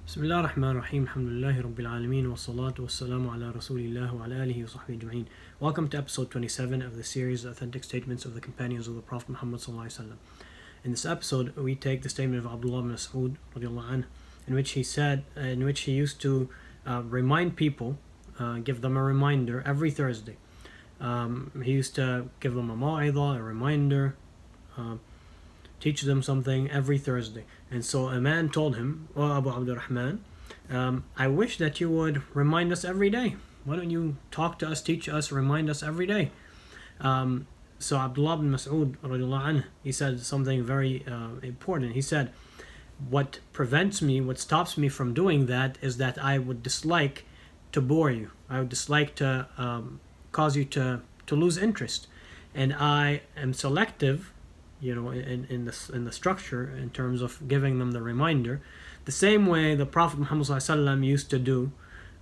بسم الله الرحمن الرحيم الحمد لله رب العالمين والصلاة والسلام على رسول الله وعلى آله وصحبه أجمعين. Welcome to episode 27 of the series Authentic Statements of the Companions of the Prophet Muhammad sallallahu alaihi wasallam. In this episode, we take the statement of Abdullah ibn Masud r.a, in which he used to remind people, give them a reminder every Thursday. He used to give them a maw'idah, a reminder, teach them something every Thursday. And so a man told him, "Oh, Abu Abdurrahman, I wish that you would remind us every day. Why don't you talk to us, teach us, remind us every day?" So Abdullah ibn Masud r.a, he said something very important. He said, what stops me from doing that is that I would dislike to bore you. I would dislike to cause you to lose interest. And I am selective, in the structure in terms of giving them the reminder, the same way the Prophet Muhammad ﷺ used to do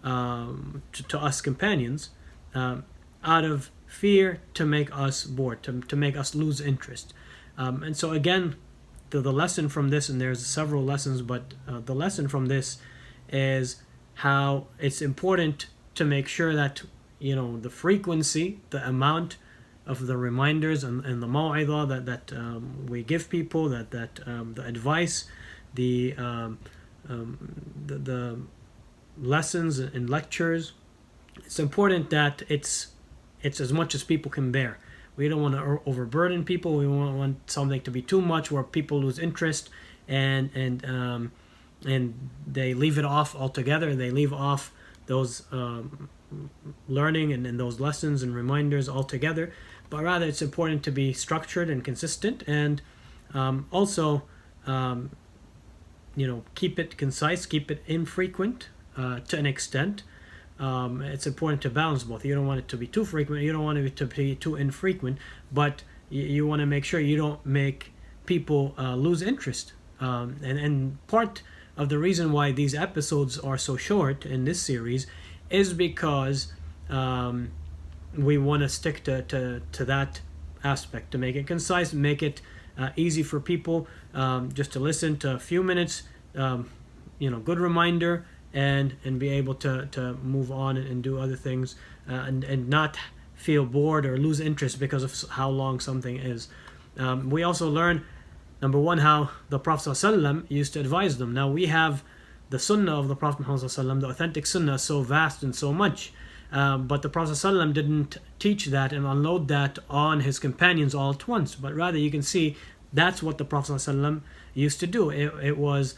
to us companions, out of fear to make us bored, to make us lose interest. And so again, the lesson from this, and there's several lessons, but the lesson from this is how it's important to make sure that the frequency, the amount of the reminders and the maw'idah that we give people, that the advice, the lessons and lectures, it's important that it's as much as people can bear. We don't want to overburden people. We don't want something to be too much where people lose interest and they leave it off altogether. They leave off those learning and those lessons and reminders altogether. But rather, it's important to be structured and consistent, and also keep it concise, keep it infrequent to an extent. It's important to balance both. You don't want it to be too frequent, you don't want it to be too infrequent, but you want to make sure you don't make people lose interest. And part of the reason why these episodes are so short in this series is because we want to stick to that aspect, to make it concise, make it easy for people just to listen to a few minutes, good reminder, and be able to move on and do other things, and not feel bored or lose interest because of how long something is. We also learn, number one, how the Prophet ﷺ used to advise them. Now we have the sunnah of the Prophet Muhammad ﷺ, the authentic sunnah, so vast and so much. But the Prophet ﷺ didn't teach that and unload that on his companions all at once. But rather, you can see that's what the Prophet ﷺ used to do. It was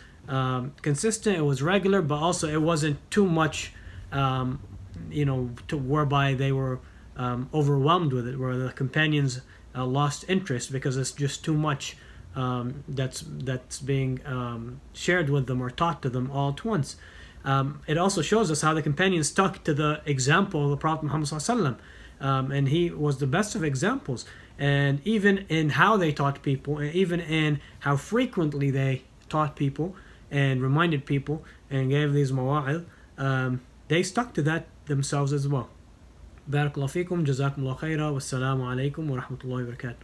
consistent, it was regular, but also it wasn't too much, to whereby they were overwhelmed with it, where the companions lost interest because it's just too much that's being shared with them or taught to them all at once. It also shows us how the companions stuck to the example of the Prophet Muhammad ﷺ, and he was the best of examples. And even in how they taught people, and even in how frequently they taught people and reminded people and gave these mawa'id, they stuck to that themselves as well. Barakallahu feekum, jazakumullahu khaira, wassalamu alaikum wa rahmatullahi wa barakatuh.